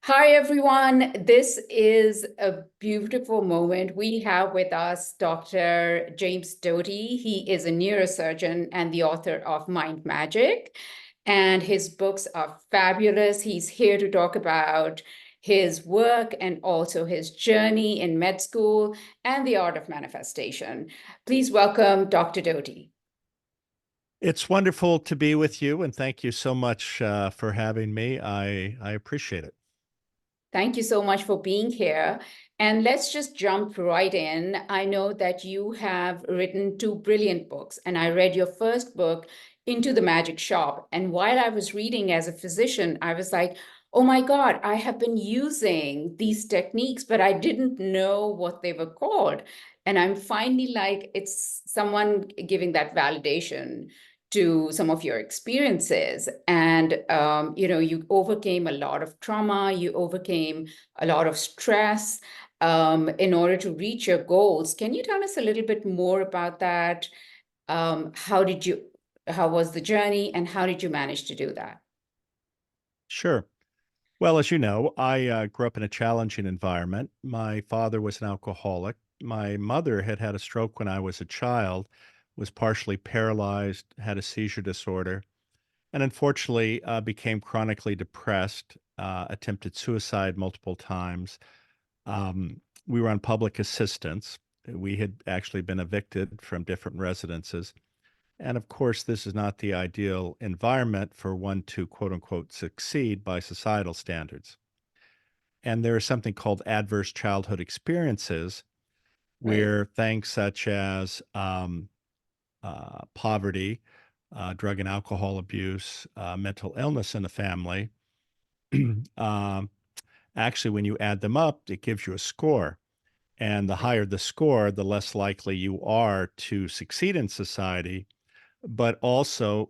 Hi, everyone. This is a beautiful moment. We have with us Dr. James Doty. He is a neurosurgeon and the author of Mind Magic, and his books are fabulous. He's here to talk about his work and also his journey in med school and the art of manifestation. Please welcome Dr. Doty. It's wonderful to be with you, and thank you so much for having me. I appreciate it. Thank you so much for being here. And let's just jump right in. I know that you have written two brilliant books, and I read your first book, Into the Magic Shop. And while I was reading as a physician, I was like, oh my God, I have been using these techniques, but I didn't know what they were called. And I'm finally like, it's someone giving that validation to some of your experiences. And, you overcame a lot of trauma, you overcame a lot of stress in order to reach your goals. Can you tell us a little bit more about that? How was the journey and how did you manage to do that? Sure. Well, as you know, I grew up in a challenging environment. My father was an alcoholic. My mother had had a stroke when I was a child, was partially paralyzed, had a seizure disorder, and unfortunately became chronically depressed, attempted suicide multiple times. We were on public assistance. We had actually been evicted from different residences. And of course, this is not the ideal environment for one to quote unquote succeed by societal standards. And there is something called adverse childhood experiences, Right. where things such as poverty, drug and alcohol abuse, mental illness in the family, um, actually, when you add them up, it gives you a score. And the Right. higher the score, the less likely you are to succeed in society. But also,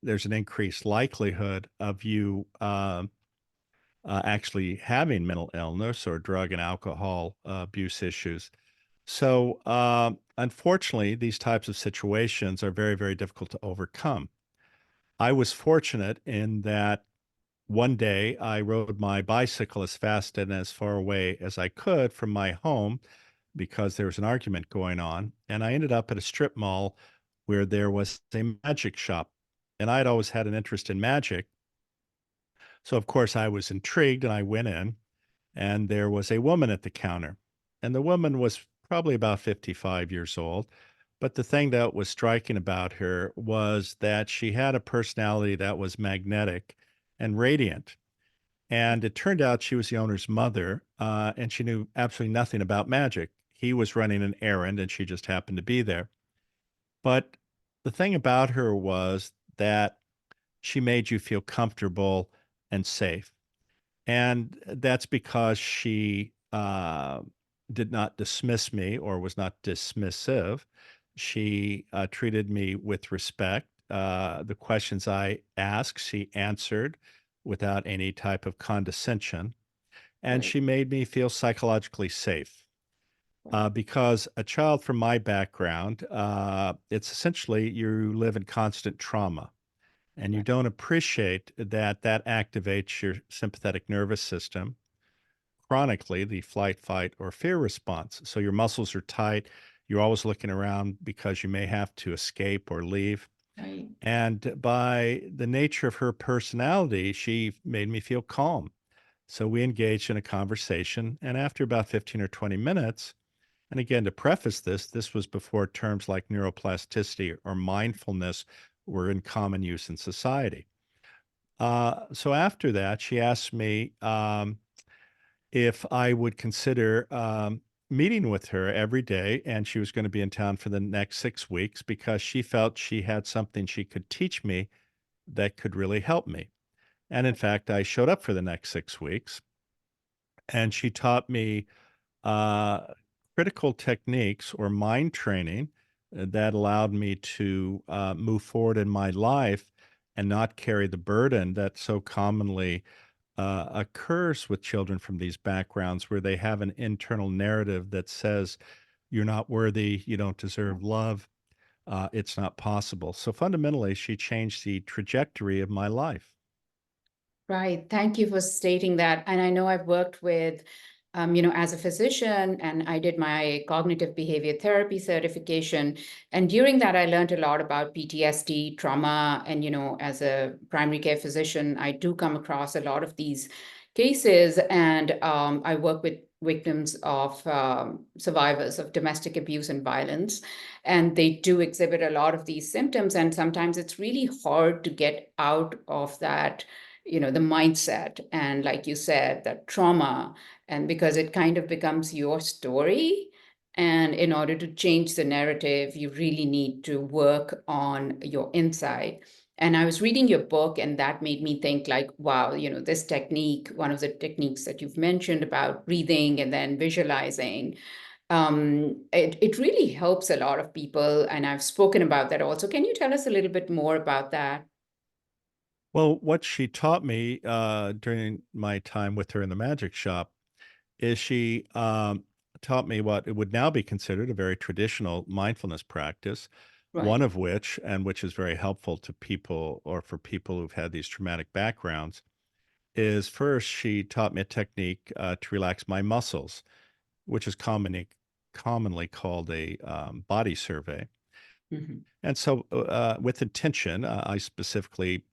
there's an increased likelihood of you actually having mental illness or drug and alcohol abuse issues. So, unfortunately, these types of situations are very, very difficult to overcome. I was fortunate in that one day I rode my bicycle as fast and as far away as I could from my home because there was an argument going on. And I ended up at a strip mall where there was a magic shop. And I'd always had an interest in magic. So, of course, I was intrigued and I went in, and there was a woman at the counter. And the woman was probably about 55 years old. But the thing that was striking about her was that she had a personality that was magnetic and radiant. And it turned out she was the owner's mother, and she knew absolutely nothing about magic. He was running an errand, and she just happened to be there. But the thing about her was that she made you feel comfortable and safe. And that's because she did not dismiss me or was not dismissive. She treated me with respect. The questions I asked, she answered without any type of condescension. And Right. she made me feel psychologically safe. Right. Because a child from my background, it's essentially you live in constant trauma and you Right. don't appreciate that that activates your sympathetic nervous system, chronically, the flight, fight, or fear response. So your muscles are tight. You're always looking around because you may have to escape or leave. Right. And by the nature of her personality, she made me feel calm. So we engaged in a conversation. And after about 15 or 20 minutes, and again, to preface this, this was before terms like neuroplasticity or mindfulness were in common use in society. So after that, she asked me if I would consider meeting with her every day, and she was going to be in town for the next 6 weeks because she felt she had something she could teach me that could really help me. And in fact, I showed up for the next 6 weeks, and she taught me uh, critical techniques or mind training that allowed me to move forward in my life and not carry the burden that so commonly occurs with children from these backgrounds where they have an internal narrative that says, you're not worthy, you don't deserve love, it's not possible. So fundamentally, she changed the trajectory of my life. Right. Thank you for stating that. And I know I've worked with, as a physician, and I did my cognitive behavior therapy certification. And during that, I learned a lot about PTSD, trauma. And, as a primary care physician, I do come across a lot of these cases. And I work with victims of survivors of domestic abuse and violence. And they do exhibit a lot of these symptoms. And sometimes it's really hard to get out of that, the mindset, and like you said, that trauma, and because it kind of becomes your story. And in order to change the narrative, you really need to work on your inside. And I was reading your book, and that made me think, like, wow, this technique, one of the techniques that you've mentioned about breathing and then visualizing, it really helps a lot of people. And I've spoken about that also. Can you tell us a little bit more about that? Well, what she taught me during my time with her in the magic shop is she taught me what it would now be considered a very traditional mindfulness practice, one Right. of which, and which is very helpful to people or for people who've had these traumatic backgrounds, is first she taught me a technique to relax my muscles, which is commonly called a body survey. Mhm. And so, with intention, I specifically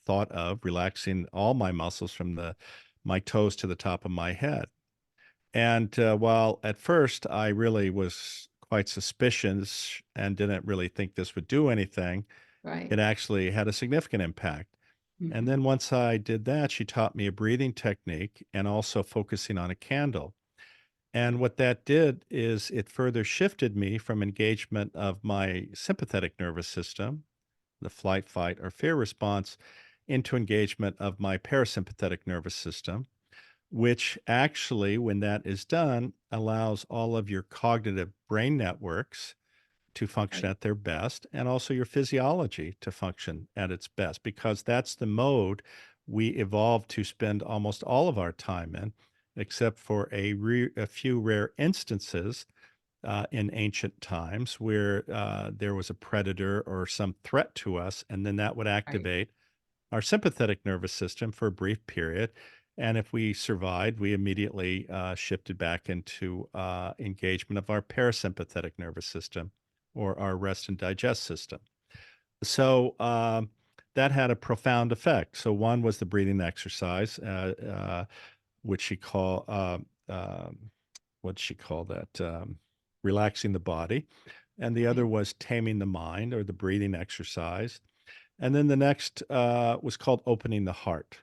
thought of relaxing all my muscles from my toes to the top of my head. And while at first I really was quite suspicious and didn't really think this would do anything, Right. it actually had a significant impact. And Mhm. then once I did that, she taught me a breathing technique and also focusing on a candle. And what that did is it further shifted me from engagement of my sympathetic nervous system, the flight, fight, or fear response, into engagement of my parasympathetic nervous system, which actually, when that is done, allows all of your cognitive brain networks to function Right. at their best and also your physiology to function at its best, because that's the mode we evolved to spend almost all of our time in, except for a few rare instances in ancient times where there was a predator or some threat to us, and then that would Right. activate our sympathetic nervous system for a brief period. And if we survived, we immediately shifted back into engagement of our parasympathetic nervous system or our rest and digest system. So that had a profound effect. So one was the breathing exercise, which she call what she call that relaxing the body, and the other Right. was taming the mind or the breathing exercise. And then the next was called opening the heart.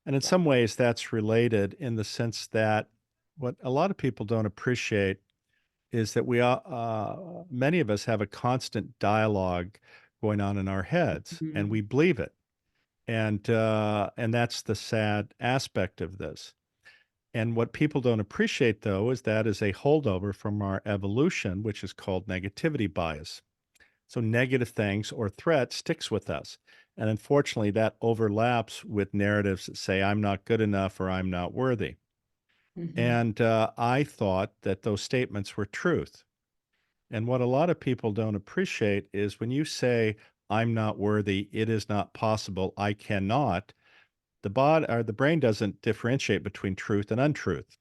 And in Right. some ways, that's related in the sense that what a lot of people don't appreciate is that many of us have a constant dialogue going on in our heads, and we Mhm. believe it. And that's the sad aspect of this. And what people don't appreciate, though, is that is a holdover from our evolution, which is called negativity bias. So negative things or threat sticks with us. And unfortunately, that overlaps with narratives that say, I'm not good enough or I'm not worthy. Mhm. And I thought that those statements were truth. And what a lot of people don't appreciate is when you say, I'm not worthy, it is not possible, I cannot, the brain doesn't differentiate between truth and untruth.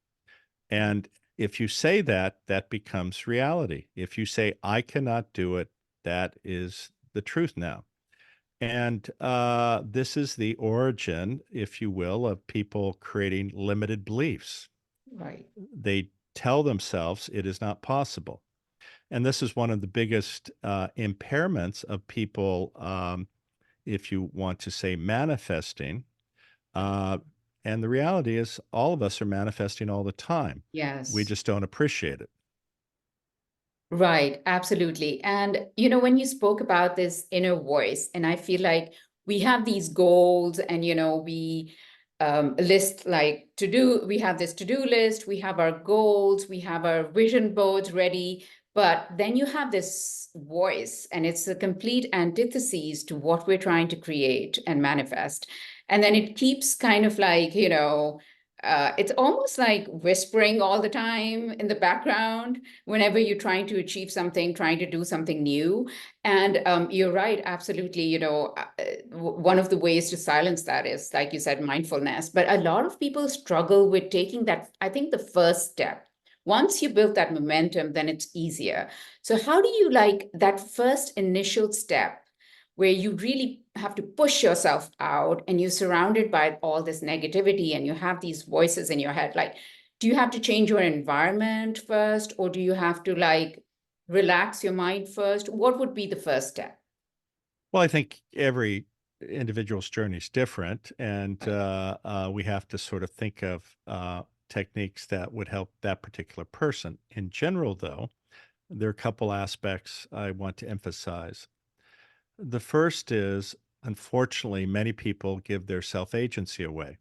And if you say that, that becomes reality. If you say, I cannot do it, that is the truth now. And this is the origin, if you will, of people creating limited beliefs. Right. They tell themselves it is not possible. And this is one of the biggest impairments of people, if you want to say manifesting. Uh, and the reality is, all of us are manifesting all the time. We Yes. just don't appreciate it. Right, absolutely. And when you spoke about this inner voice, and I feel like we have these goals, and we list, like, to do, we have this to-do list, we have our goals, we have our vision boards ready, but then you have this voice, and it's a complete antithesis to what we're trying to create and manifest. And then it keeps kind of like, it's almost like whispering all the time in the background whenever you're trying to achieve something, trying to do something new. And you're right, absolutely. One of the ways to silence that is, like you said, mindfulness. But a lot of people struggle with taking that, I think, the first step. Once you build that momentum, then it's easier. So how do you like that first initial step where you really have to push yourself out and you're surrounded by all this negativity and you have these voices in your head? Like, do you have to change your environment first, or do you have to like relax your mind first? What would be the first step? Well, I think every individual's journey is different, and Right, we have to sort of think of techniques that would help that particular person. In general, though, there are a couple aspects I want to emphasize. The first is, unfortunately, many people give their self agency away.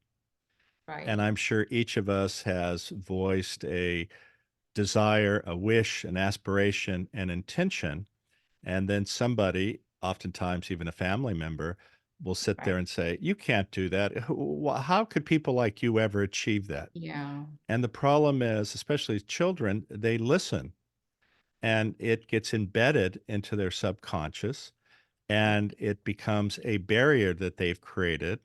And right, I'm sure each of us has voiced a desire, a wish, an aspiration, an intention. And then somebody, oftentimes even a family member, will sit there right. and say, "You can't do that. How could people like you ever achieve that?" Yeah, And the problem is, especially children, they listen and it gets embedded into their subconscious and it becomes a barrier that they've created,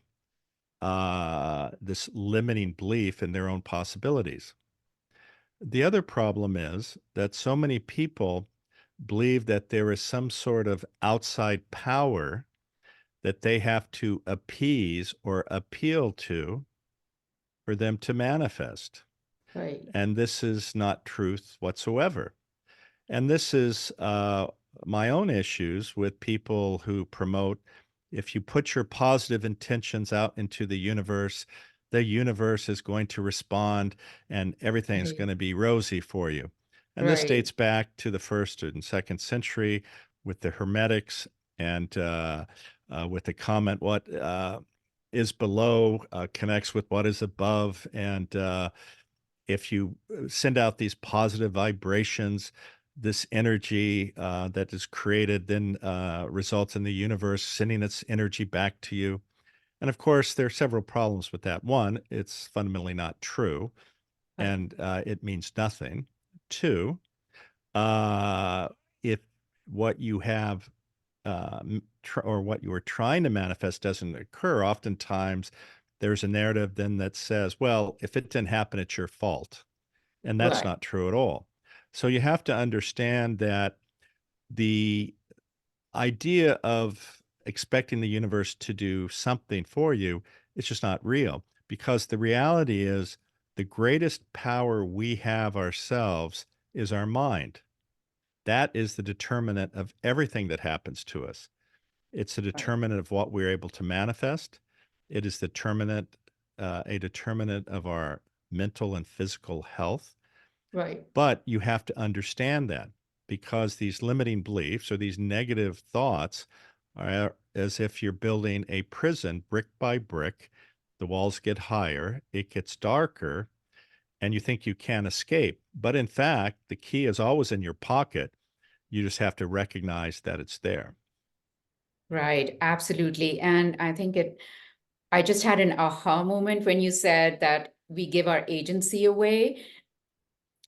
this limiting belief in their own possibilities. The other problem is that so many people believe that there is some sort of outside power that they have to appease or appeal to for them to manifest. right, And this is not truth whatsoever. And this is my own issues with people who promote if you put your positive intentions out into the universe is going to respond and everything's right, going to be rosy for you. And this right, dates back to the first and second century with the Hermetics and with the comment, what is below connects with what is above. And if you send out these positive vibrations, this energy that is created then results in the universe sending its energy back to you. And of course, there are several problems with that. One, it's fundamentally not true, right, and it means nothing. Two, uh, if what you have or what you are trying to manifest doesn't occur, oftentimes there's a narrative then that says, well, if it didn't happen, it's your fault. And that's right, not true at all. So you have to understand that the idea of expecting the universe to do something for you is just not real, because the reality is the greatest power we have ourselves is our mind. That is the determinant of everything that happens to us. It's a right, determinant of what we're able to manifest. It is a determinant of our mental and physical health. right, But you have to understand that, because these limiting beliefs or these negative thoughts are as if you're building a prison brick by brick. The walls get higher, it gets darker, and you think you can't escape. But in fact, the key is always in your pocket. You just have to recognize that it's there. right. Absolutely. And I just had an aha moment when you said that we give our agency away.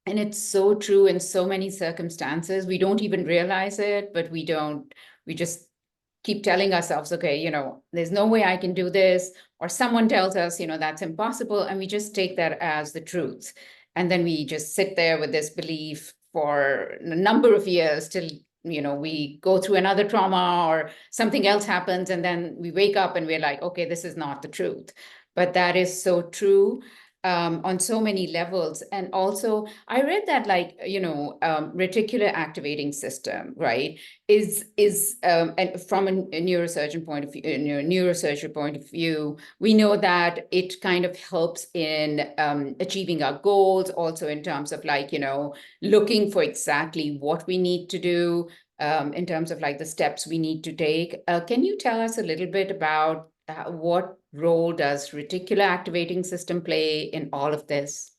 And it's so true in so many circumstances. We don't even realize it, but we just keep telling ourselves, okay, there's no way I can do this. Or someone tells us, that's impossible. And we just take that as the truth. And then we just sit there with this belief for a number of years till, we go through another trauma or something else happens. And then we wake up and we're like, okay, this is not the truth. But that is so true. On so many levels. And also, I read that like, reticular activating system, right, and from a neurosurgeon point of view, neurosurgery point of view, we know that it kind of helps in achieving our goals, also in terms of like, looking for exactly what we need to do, in terms of like the steps we need to take. Can you tell us a little bit about what role does reticular activating system play in all of this?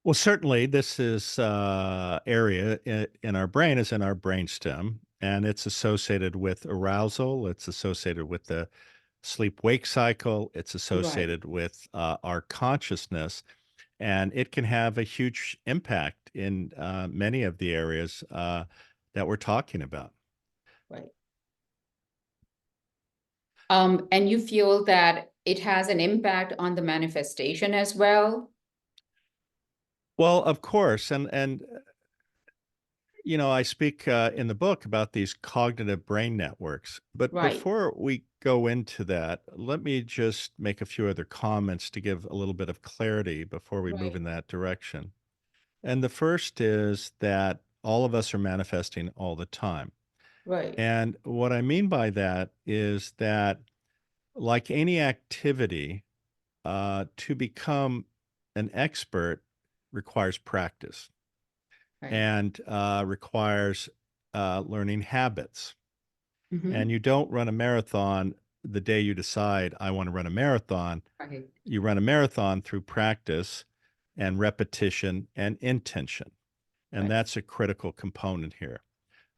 Well, certainly, this is area in our brain is in our brainstem, and it's associated with arousal. It's associated with the sleep-wake cycle. It's Right, associated with our consciousness, and it can have a huge impact in many of the areas that we're talking about. right. And you feel that it has an impact on the manifestation as well? Well, of course, and I speak in the book about these cognitive brain networks. But Right, before we go into that, let me just make a few other comments to give a little bit of clarity before we move right, in that direction. And the first is that all of us are manifesting all the time. right, And what I mean by that is that, like any activity, to become an expert requires practice right. and requires learning habits. And Mm-hmm. you don't run a marathon the day you decide, I want to run a marathon. Right, You run a marathon through practice and repetition and intention. And right, that's a critical component here.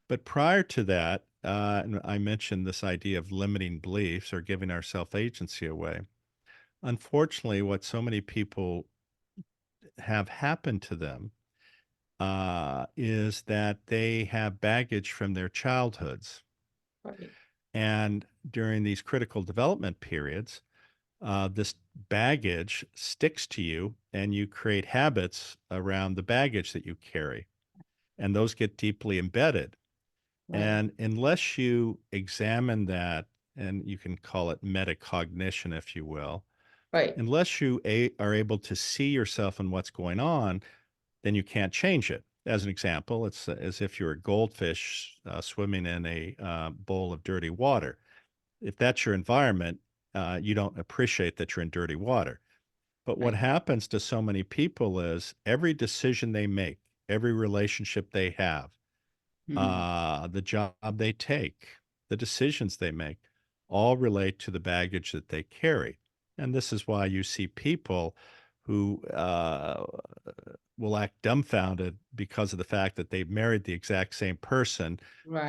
But prior to that, and I mentioned this idea of limiting beliefs or giving our self agency away. Unfortunately, what so many people have happen to them is that they have baggage from their childhoods. right. And during these critical development periods, this baggage sticks to you and you create habits around the baggage that you carry. And those get deeply embedded. Right, And unless you examine that, and you can call it metacognition, if you will, right. unless you are able to see yourself and what's going on, then you can't change it. As an example, it's as if you're a goldfish swimming in a bowl of dirty water. If that's your environment, you don't appreciate that you're in dirty water. But what Right. happens to so many people is every decision they make, every relationship they have, Mhm. the job they take, the decisions they make, all relate to the baggage that they carry. And this is why you see people who will act dumbfounded because of the fact that they've married the exact same person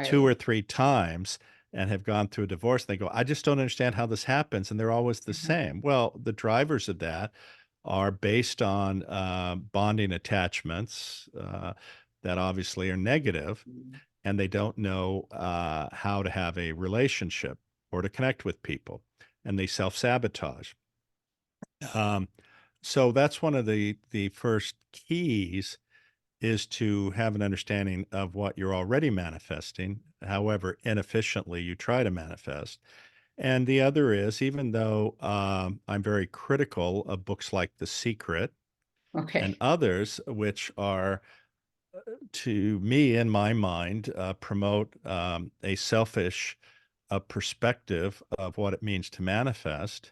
two or Right. three times and have gone through a divorce. And they go, I just don't understand how this happens. And they're always the Mhm. same. Well, the drivers of that are based on bonding attachments that obviously are negative, Mhm. and they don't know how to have a relationship or to connect with people, and they self-sabotage. Um, so that's one of the first keys is to have an understanding of what you're already manifesting, however inefficiently you try to manifest. And the other is, even though I'm very critical of books like The Secret and Okay. others, which are, to me, in my mind, promote a selfish perspective of what it means to manifest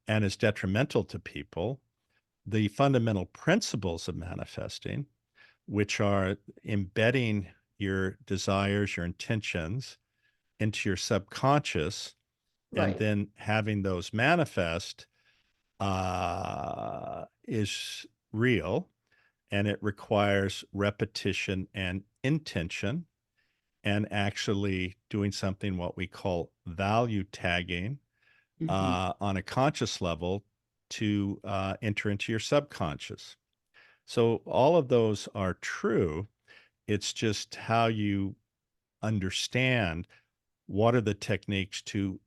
and is detrimental to people, the fundamental principles of manifesting, which are embedding your desires, your intentions into your subconscious, and Right. then having those manifest is real. And it requires repetition and intention and actually doing something what we call value tagging Mhm. on a conscious level to enter into your subconscious. So all of those are true. It's just how you understand what are the techniques to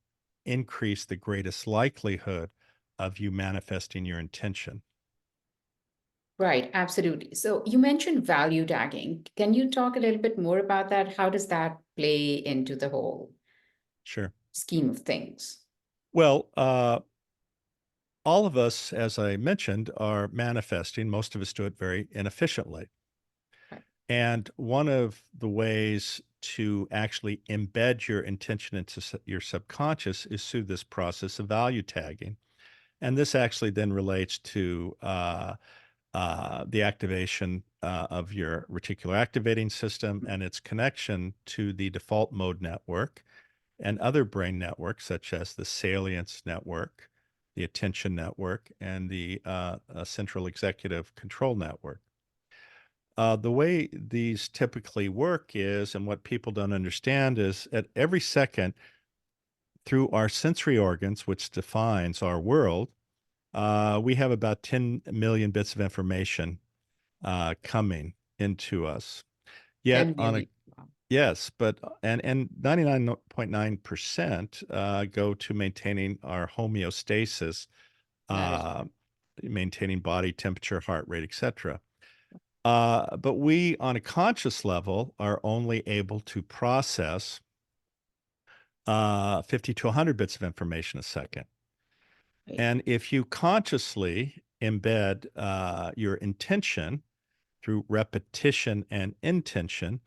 increase the greatest likelihood of you manifesting your intention. Right. Absolutely. So you mentioned value tagging. Can you talk a little bit more about that? How does that play into the whole Sure. scheme of things? Well, all of us, as I mentioned, are manifesting. Most of us do it very inefficiently. Right. And one of the ways to actually embed your intention into your subconscious is through this process of value tagging. And this actually then relates to the activation of your reticular activating system and its connection to the default mode network and other brain networks, such as the salience network, the attention network, and the central executive control network. The way these typically work is, and what people don't understand is at every second, through our sensory organs, which defines our world, we have about 10 million bits of information coming into us. Yet 10 on a million. Wow. yes, but and 99.9% go to maintaining our homeostasis, That is uh, maintaining body temperature, heart rate, etc. But we, on a conscious level, are only able to process 50 to 100 bits of information a second. right. And if you consciously embed your intention through repetition and intention,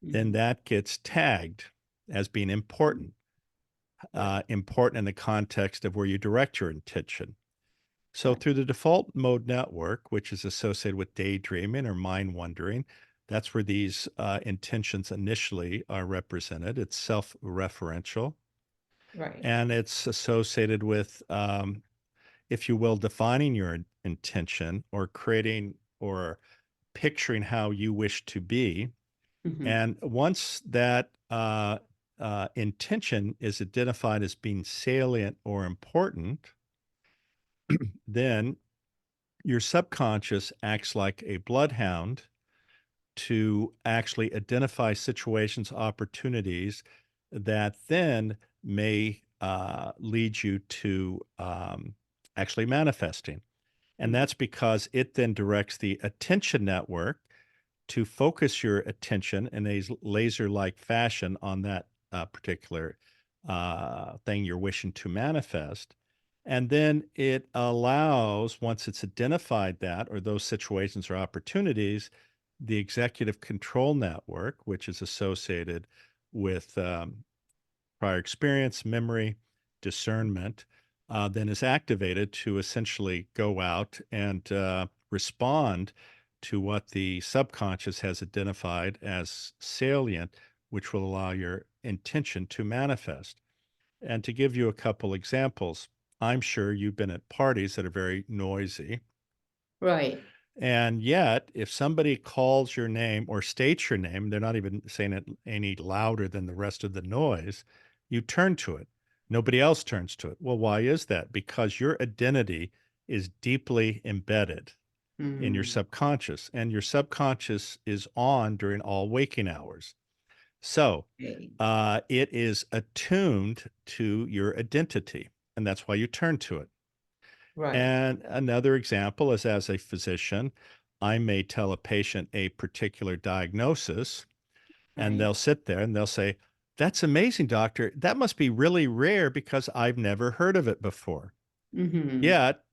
then Mhm. that gets tagged as being important, Right. important in the context of where you direct your intention. So Right. through the default mode network, which is associated with daydreaming or mind wandering, that's where these intentions initially are represented. It's self-referential, Right. and it's associated with, if you will, defining your intention or creating or picturing how you wish to be. Mhm. And once that intention is identified as being salient or important, then your subconscious acts like a bloodhound to actually identify situations, opportunities that then may lead you to actually manifesting. And Mhm. that's because it then directs the attention network to focus your attention in a laser-like fashion on that particular thing you're wishing to manifest. And then it allows, once it's identified that or those situations or opportunities, the executive control network, which is associated with prior experience, memory, discernment, then is activated to essentially go out and respond to what the subconscious has identified as salient, which will allow your intention to manifest. And to give you a couple examples, I'm sure you've been at parties that are very noisy. Right. And yet, if somebody calls your name or states your name, they're not even saying it any louder than the rest of the noise, you turn to it. Nobody else turns to it. Well, why is that? Because your identity is deeply embedded in your Mhm. subconscious, and your subconscious is on during all waking hours. So Okay. it is attuned to your identity, and that's why you turn to it. Right. And another example is, as a physician, I may tell a patient a particular diagnosis, and Right. they'll sit there and they'll say, "That's amazing, doctor. That must be really rare because I've never heard of it before." Mhm. Yet,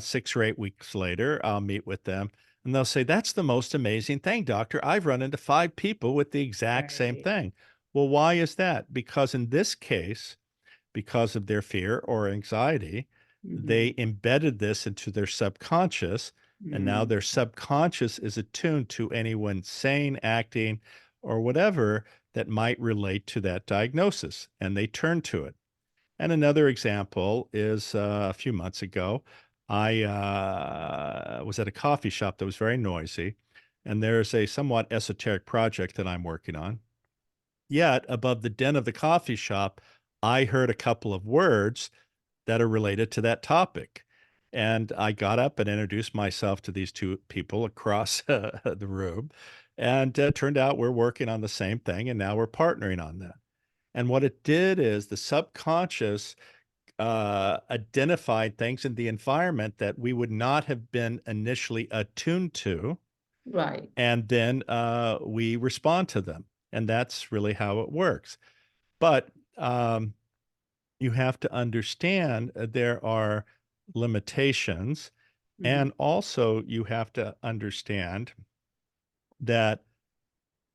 6 or 8 weeks later, I'll meet with them and they'll say, "That's the most amazing thing, doctor. I've run into 5 people with the exact same Right. thing." Well, why is that? Because in this case, because of their fear or anxiety, they Mhm. embedded this into their subconscious, and now Mhm. their subconscious is attuned to anyone saying, acting, or whatever that might relate to that diagnosis, and they turn to it. And another example is a few months ago, I was at a coffee shop that was very noisy, and there's a somewhat esoteric project that I'm working on. Yet, above the din of the coffee shop, I heard a couple of words that are related to that topic. And I got up and introduced myself to these two people across the room. And turned out we're working on the same thing. And now we're partnering on that. And what it did is the subconscious identified things in the environment that we would not have been initially attuned to. Right. And then we respond to them. And that's really how it works. But you have to understand there are limitations. Mhm. And also, you have to understand that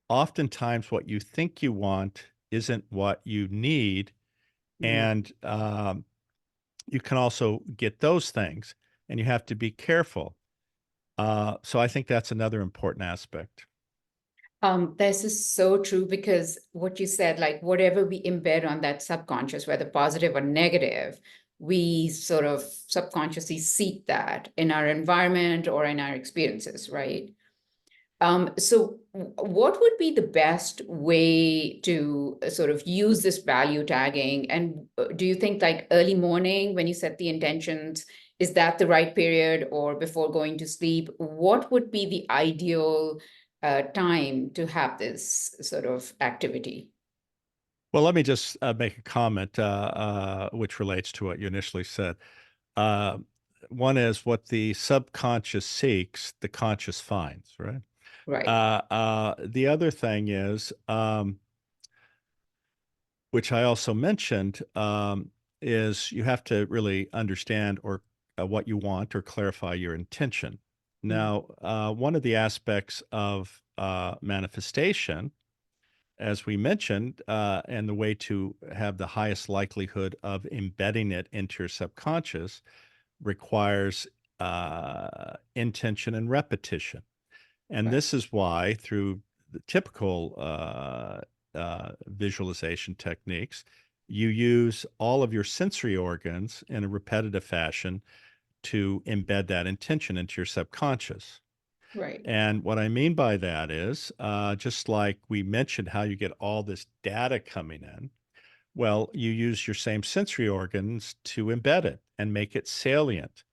oftentimes what you think you want isn't what you need. Mhm. And you can also get those things, and you have to be careful. So I think that's another important aspect. This is so true because what you said, like whatever we embed on that subconscious, whether positive or negative, we sort of subconsciously seek that in our environment or in our experiences, right? So what would be the best way to sort of use this value tagging? And do you think like early morning when you set the intentions, is that the right period or before going to sleep? What would be the ideal time to have this sort of activity? Well, let me just make a comment which relates to what you initially said. Uh, One is what the subconscious seeks, the conscious finds, right? Right, The other thing is, which I also mentioned, is you have to really understand or what you want or clarify your intention. mm, Now, one of the aspects of manifestation, as we mentioned, and the way to have the highest likelihood of embedding it into your subconscious requires intention and repetition. And right, this is why, through the typical visualization techniques, you use all of your sensory organs in a repetitive fashion to embed that intention into your subconscious. right, And what I mean by that is just like we mentioned, how you get all this data coming in. Well, you use your same sensory organs to embed it and make it salient.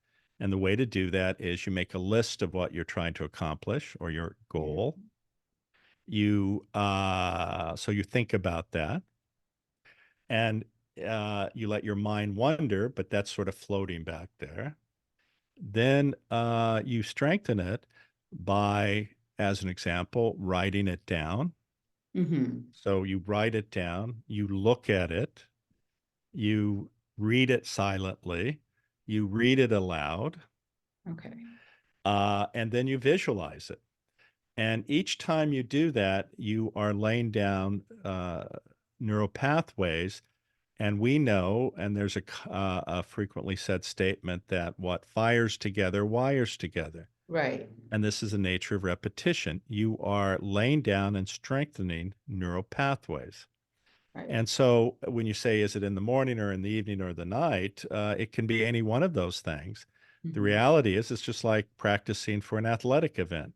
And the way to do that is you make a list of what you're trying to accomplish or your yeah, goal. So you think about that and you let your mind wander, but that's sort of floating back there. Then you strengthen it by, as an example, writing it down. mm-hmm. So you write it down, you look at it, you read it silently, you read it aloud, Okay, and then you visualize it. And each time you do that, you are laying down neural pathways. And we know, and there's a frequently said statement that what fires together wires together. right, And this is the nature of repetition. You are laying down and strengthening neural pathways. right, And so when you say, is it in the morning or in the evening or the night, it can be any one of those things. The mm-hmm. reality is, it's just like practicing for an athletic event,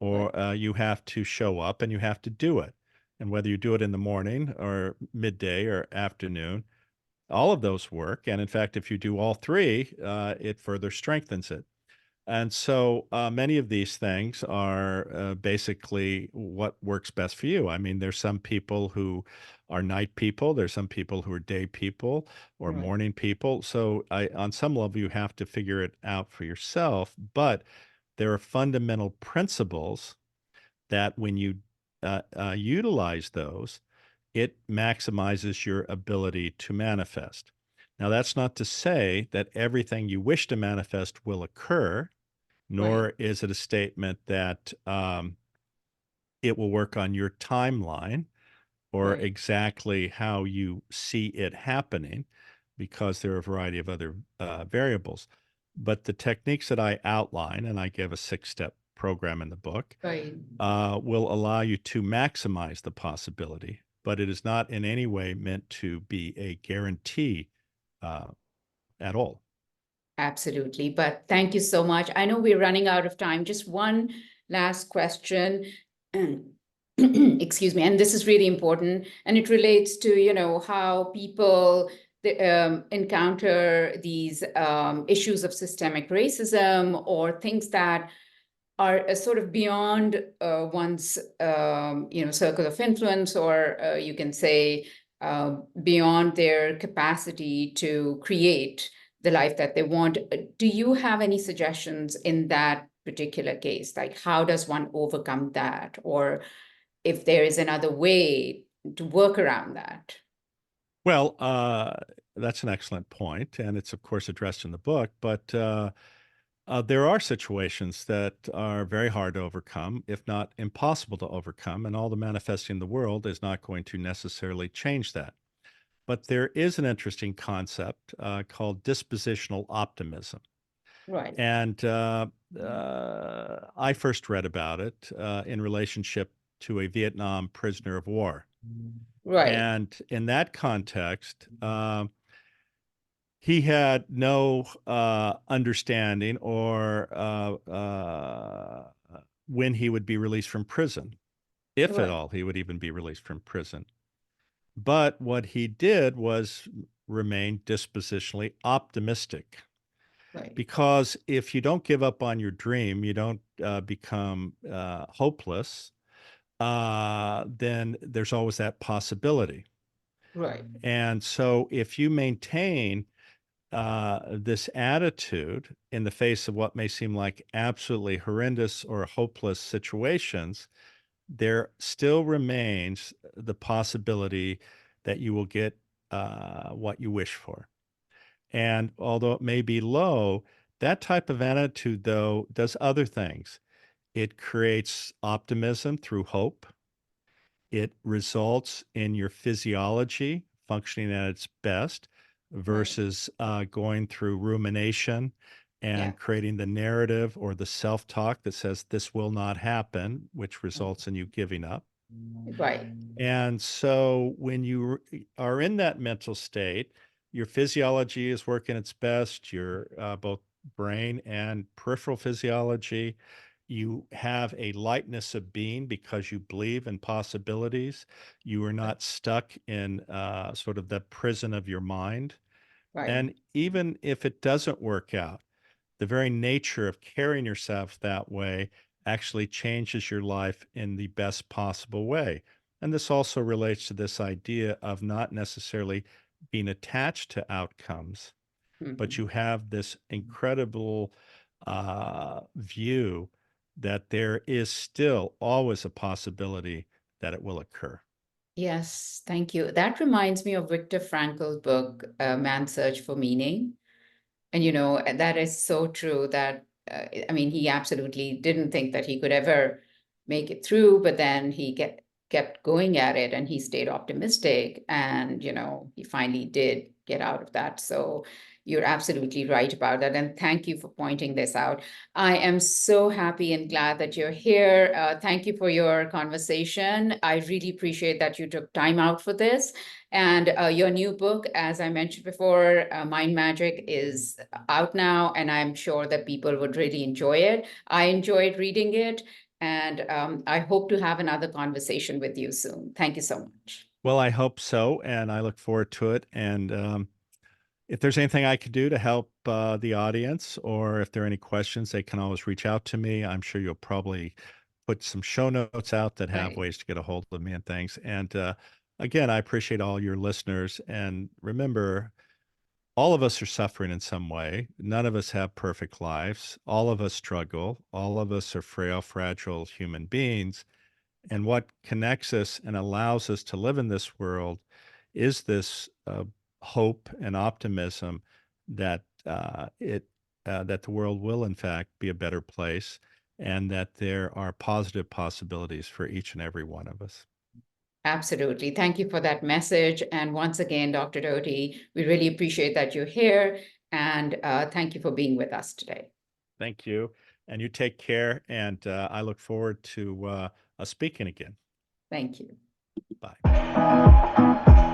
Right, or you have to show up and you have to do it. And whether you do it in the morning or midday or afternoon, all of those work. And in fact, if you do all three, it further strengthens it. And so many of these things are basically what works best for you. I mean, there's some people who are night people, there's some people who are day people or right, morning people. So on some level, you have to figure it out for yourself. But there are fundamental principles that when you utilize those, it maximizes your ability to manifest. Now, that's not to say that everything you wish to manifest will occur, right, nor is it a statement that it will work on your timeline or right. exactly how you see it happening, because there are a variety of other variables. But the techniques that I outline, and I give a 6-step program in the book, Right. will allow you to maximize the possibility, but it is not in any way meant to be a guarantee uh, at all. Absolutely. But thank you so much. I know we're running out of time. Just one last question. Excuse me. And this is really important. And it relates to, how people encounter these issues of systemic racism or things that are sort of beyond one's circle of influence, or you can say beyond their capacity to create the life that they want. Do you have any suggestions in that particular case? Like, how does one overcome that? Or if there is another way to work around that? Well, that's an excellent point, and it's of course addressed in the book. But there are situations that are very hard to overcome, if not impossible to overcome, and all the manifesting in the world is not going to necessarily change that. But there is an interesting concept called dispositional optimism. Right, And I first read about it in relationship to a Vietnam prisoner of war. right, And in that context, he had no understanding or when he would be released from prison, if at Right. all he would even be released from prison. But what he did was remain dispositionally optimistic. Right. Because if you don't give up on your dream, you don't become hopeless, then there's always that possibility. Right. And so if you maintain this attitude in the face of what may seem like absolutely horrendous or hopeless situations, there still remains the possibility that you will get what you wish for. And although it may be low, that type of attitude, though, does other things. It creates optimism through hope. It results in your physiology functioning at its best Right. versus going through rumination Yeah. and creating the narrative or the self talk that says this will not happen, which results in you giving up. Right. And so when you are in that mental state, your physiology is working its best, your both brain and peripheral physiology. You have a lightness of being because you believe in possibilities. You are not stuck in sort of the prison of your mind. Right. And even if it doesn't work out, the very nature of carrying yourself that way actually changes your life in the best possible way. And this also relates to this idea of not necessarily being attached to outcomes, but Mhm. you have this incredible view that there is still always a possibility that it will occur. Yes, thank you. That reminds me of Viktor Frankl's book, Man's Search for Meaning. And that is so true that I mean, he absolutely didn't think that he could ever make it through, but then he kept going at it and he stayed optimistic and he finally did get out of that. So you're absolutely right about that. And thank you for pointing this out. I am so happy and glad that you're here. Thank you for your conversation. I really appreciate that you took time out for this. And your new book, as I mentioned before, Mind Magic, is out now, and I'm sure that people would really enjoy it. I enjoyed reading it, and I hope to have another conversation with you soon. Thank you so much. Well, I hope so, and I look forward to it. And if there's anything I could do to help the audience, or if there are any questions, they can always reach out to me. I'm sure you'll probably put some show notes out that have Right. ways to get a hold of me and things. And again, I appreciate all your listeners. And remember, all of us are suffering in some way. None of us have perfect lives. All of us struggle. All of us are frail, fragile human beings. And what connects us and allows us to live in this world is this hope and optimism that that the world will in fact be a better place, and that there are positive possibilities for each and every one of us. Absolutely. Thank you for that message. And once again, Dr. Doty, we really appreciate that you're here. And thank you for being with us today. Thank you, and you take care. And I look forward to us speaking again. Thank you. Bye.